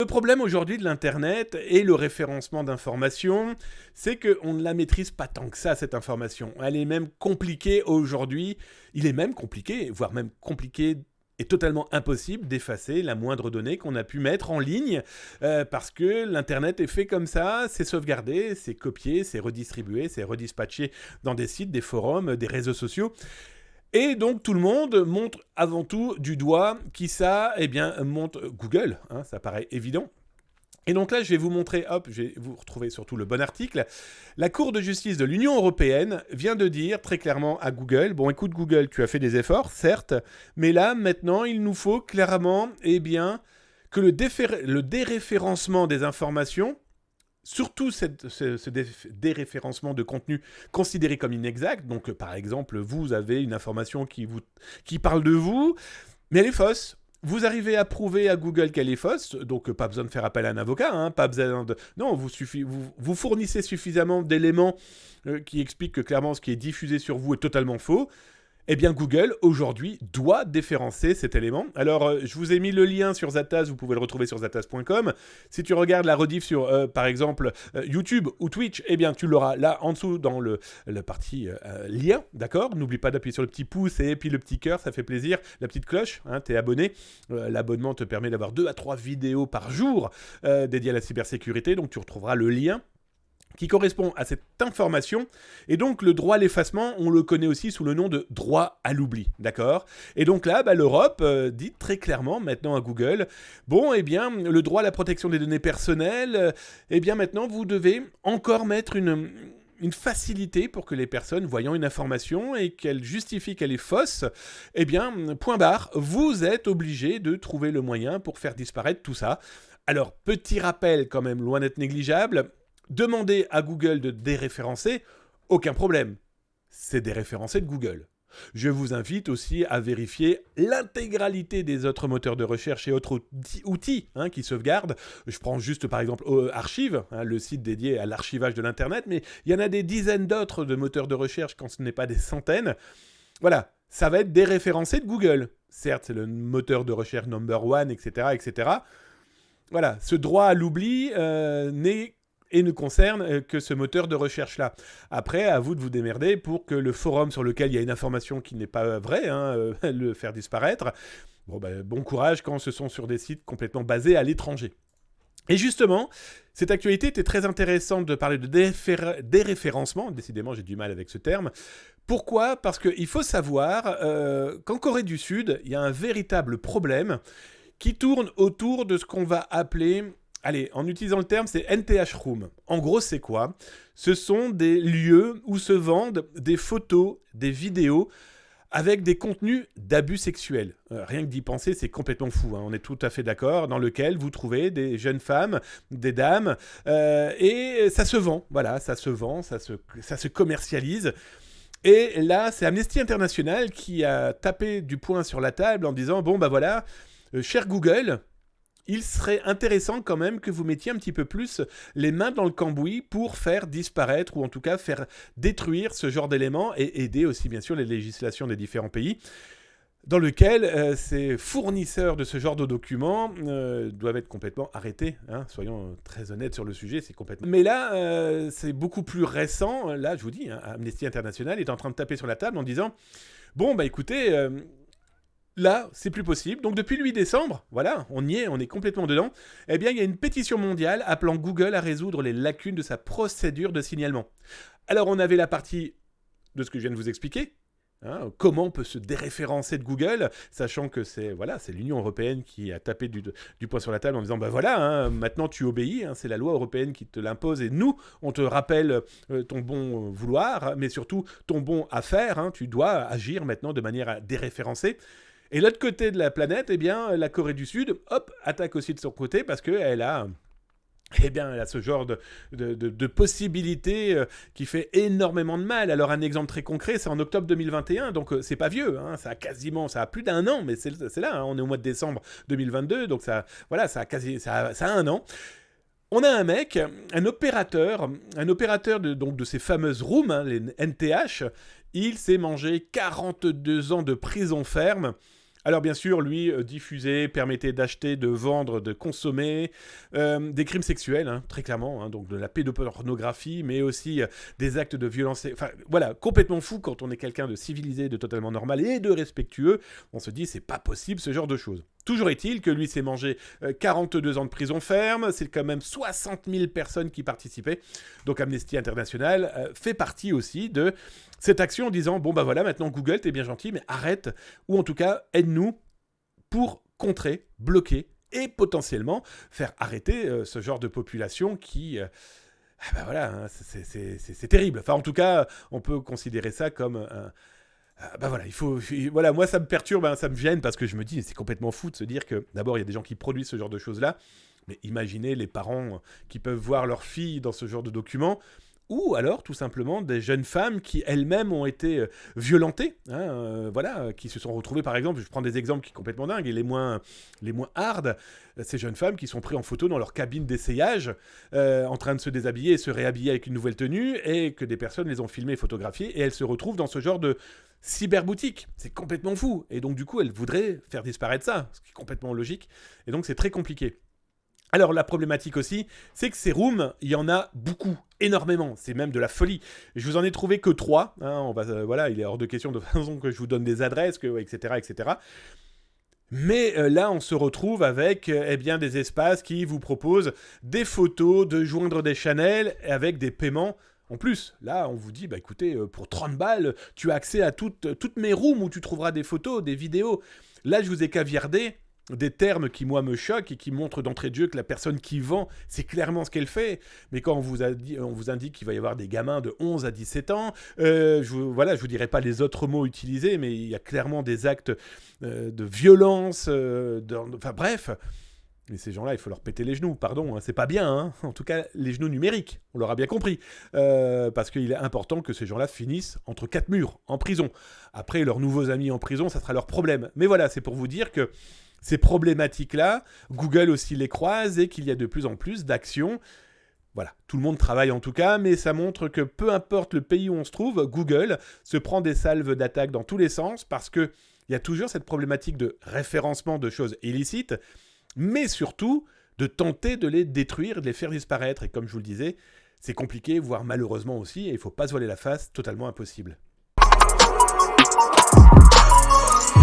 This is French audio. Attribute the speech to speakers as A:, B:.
A: Le problème aujourd'hui de l'Internet et le référencement d'informations, c'est qu'on ne la maîtrise pas tant que ça, cette information. Elle est même compliquée aujourd'hui. Il est même compliqué, voire même compliqué et totalement impossible d'effacer la moindre donnée qu'on a pu mettre en ligne parce que l'Internet est fait comme ça, c'est sauvegardé, c'est copié, c'est redistribué, c'est redispatché dans des sites, des forums, des réseaux sociaux. Et donc tout le monde montre avant tout du doigt qui ça, eh bien montre Google, hein, ça paraît évident. Et donc là, je vais vous montrer, hop, je vais vous retrouver surtout le bon article. La Cour de justice de l'Union européenne vient de dire très clairement à Google, bon écoute Google, tu as fait des efforts, certes, mais là maintenant, il nous faut clairement, eh bien, que le déréférencement des informations, surtout ce déréférencement de contenu considéré comme inexact, donc par exemple, vous avez une information qui parle de vous, mais elle est fausse. Vous arrivez à prouver à Google qu'elle est fausse, donc pas besoin de faire appel à un avocat, hein, pas besoin de... Non, vous fournissez suffisamment d'éléments qui expliquent que clairement ce qui est diffusé sur vous est totalement faux. Eh bien, Google, aujourd'hui, doit déréférencer cet élément. Alors, je vous ai mis le lien sur Zataz, vous pouvez le retrouver sur zataz.com. Si tu regardes la rediff sur, par exemple, YouTube ou Twitch, eh bien, tu l'auras là, en dessous, dans le partie lien, d'accord ? N'oublie pas d'appuyer sur le petit pouce et puis le petit cœur, ça fait plaisir. La petite cloche, hein, t'es abonné. L'abonnement te permet d'avoir 2 à 3 vidéos par jour dédiées à la cybersécurité, donc tu retrouveras le lien qui correspond à cette information. Et donc, le droit à l'effacement, on le connaît aussi sous le nom de droit à l'oubli, d'accord ? Et donc là, l'Europe dit très clairement maintenant à Google, bon, eh bien, le droit à la protection des données personnelles, eh bien, maintenant, vous devez encore mettre une facilité pour que les personnes voyant une information et qu'elle justifie qu'elle est fausse, eh bien, point barre, vous êtes obligé de trouver le moyen pour faire disparaître tout ça. Alors, petit rappel quand même, loin d'être négligeable, demander à Google de déréférencer, aucun problème. C'est déréférencé de Google. Je vous invite aussi à vérifier l'intégralité des autres moteurs de recherche et autres outils qui sauvegardent. Je prends juste par exemple Archive, le site dédié à l'archivage de l'Internet, mais il y en a des dizaines d'autres de moteurs de recherche quand ce n'est pas des centaines. Voilà, ça va être déréférencé de Google. Certes, c'est le moteur de recherche number one, etc., etc. Voilà, ce droit à l'oubli n'est et ne concerne que ce moteur de recherche-là. Après, à vous de vous démerder pour que le forum sur lequel il y a une information qui n'est pas vraie, le faire disparaître. Bon courage quand ce sont sur des sites complètement basés à l'étranger. Et justement, cette actualité était très intéressante de parler de déréférencement. Décidément, j'ai du mal avec ce terme. Pourquoi ? Parce qu'il faut savoir qu'en Corée du Sud, il y a un véritable problème qui tourne autour de ce qu'on va appeler... Allez, en utilisant le terme, c'est NTH Room. En gros, c'est quoi ? Ce sont des lieux où se vendent des photos, des vidéos avec des contenus d'abus sexuels. Rien que d'y penser, c'est complètement fou, on est tout à fait d'accord, dans lequel vous trouvez des jeunes femmes, des dames, et ça se vend, voilà, ça se vend, ça se commercialise. Et là, c'est Amnesty International qui a tapé du poing sur la table en disant, cher Google, il serait intéressant quand même que vous mettiez un petit peu plus les mains dans le cambouis pour faire disparaître ou en tout cas faire détruire ce genre d'éléments et aider aussi bien sûr les législations des différents pays dans lesquels ces fournisseurs de ce genre de documents doivent être complètement arrêtés. Soyons très honnêtes sur le sujet, c'est complètement... Mais là, c'est beaucoup plus récent. Là, je vous dis, Amnesty International est en train de taper sur la table en disant écoutez... Là, c'est plus possible. Donc depuis le 8 décembre, voilà, on y est, on est complètement dedans. Eh bien, il y a une pétition mondiale appelant Google à résoudre les lacunes de sa procédure de signalement. Alors, on avait la partie de ce que je viens de vous expliquer. Comment on peut se déréférencer de Google, sachant que c'est l'Union européenne qui a tapé du poing sur la table en disant maintenant tu obéis, c'est la loi européenne qui te l'impose et nous, on te rappelle ton bon vouloir, mais surtout ton bon à faire, tu dois agir maintenant de manière à déréférencer. Et l'autre côté de la planète, la Corée du Sud, attaque aussi de son côté parce qu'elle a... elle a ce genre de possibilités qui fait énormément de mal. Alors un exemple très concret, c'est en octobre 2021, donc c'est pas vieux, ça a plus d'1 an, mais c'est là, on est au mois de décembre 2022, donc ça a 1 an. On a un mec, un opérateur de ces fameuses rooms, les NTH, il s'est mangé 42 ans de prison ferme Alors bien sûr, lui, diffusait, permettait d'acheter, de vendre, de consommer des crimes sexuels, hein, très clairement, hein, donc de la pédopornographie, mais aussi des actes de violence. Enfin voilà, complètement fou quand on est quelqu'un de civilisé, de totalement normal et de respectueux. On se dit, c'est pas possible ce genre de choses. Toujours est-il que lui s'est mangé 42 ans de prison ferme, c'est quand même 60 000 personnes qui participaient. Donc Amnesty International fait partie aussi de cette action en disant, bon bah voilà, maintenant Google, t'es bien gentil, mais arrête, ou en tout cas, aide-nous pour contrer, bloquer et potentiellement faire arrêter ce genre de population qui... ah bah voilà, hein, c'est terrible. Enfin, en tout cas, on peut considérer ça comme un, bah voilà, voilà, moi ça me perturbe, hein, ça me gêne parce que je me dis, c'est complètement fou de se dire que d'abord il y a des gens qui produisent ce genre de choses-là, mais imaginez les parents qui peuvent voir leur fille dans ce genre de documents, ou alors tout simplement des jeunes femmes qui elles-mêmes ont été violentées, hein, voilà, qui se sont retrouvées par exemple, je prends des exemples qui sont complètement dingues et les moins hard, ces jeunes femmes qui sont prises en photo dans leur cabine d'essayage, en train de se déshabiller et se réhabiller avec une nouvelle tenue, et que des personnes les ont filmées et photographiées, et elles se retrouvent dans ce genre de cyberboutique. C'est complètement fou. Et donc du coup, elles voudraient faire disparaître ça, ce qui est complètement logique. Et donc c'est très compliqué. Alors la problématique aussi, c'est que ces rooms, il y en a beaucoup, énormément, c'est même de la folie. Je vous en ai trouvé que 3, hein, voilà, il est hors de question de façon que je vous donne des adresses, etc., etc. Mais là, on se retrouve avec eh bien, des espaces qui vous proposent des photos, de joindre des channels avec des paiements. En plus, là, on vous dit, bah écoutez, pour 30 balles, tu as accès à toutes mes rooms où tu trouveras des photos, des vidéos. Là, je vous ai caviardé des termes qui, moi, me choquent et qui montrent d'entrée de jeu que la personne qui vend, c'est clairement ce qu'elle fait. Mais quand on vous indique qu'il va y avoir des gamins de 11 à 17 ans, je vous dirai pas les autres mots utilisés, mais il y a clairement des actes de violence, enfin bref. Mais ces gens-là, il faut leur péter les genoux, pardon, hein, c'est pas bien, hein. En tout cas les genoux numériques, on l'aura bien compris, parce qu'il est important que ces gens-là finissent entre 4 murs, en prison. Après, leurs nouveaux amis en prison, ça sera leur problème. Mais voilà, c'est pour vous dire que ces problématiques-là, Google aussi les croise et qu'il y a de plus en plus d'actions. Voilà, tout le monde travaille en tout cas, mais ça montre que peu importe le pays où on se trouve, Google se prend des salves d'attaque dans tous les sens parce qu'il y a toujours cette problématique de référencement de choses illicites, mais surtout de tenter de les détruire, de les faire disparaître. Et comme je vous le disais, c'est compliqué, voire malheureusement aussi, et il ne faut pas se voiler la face, totalement impossible.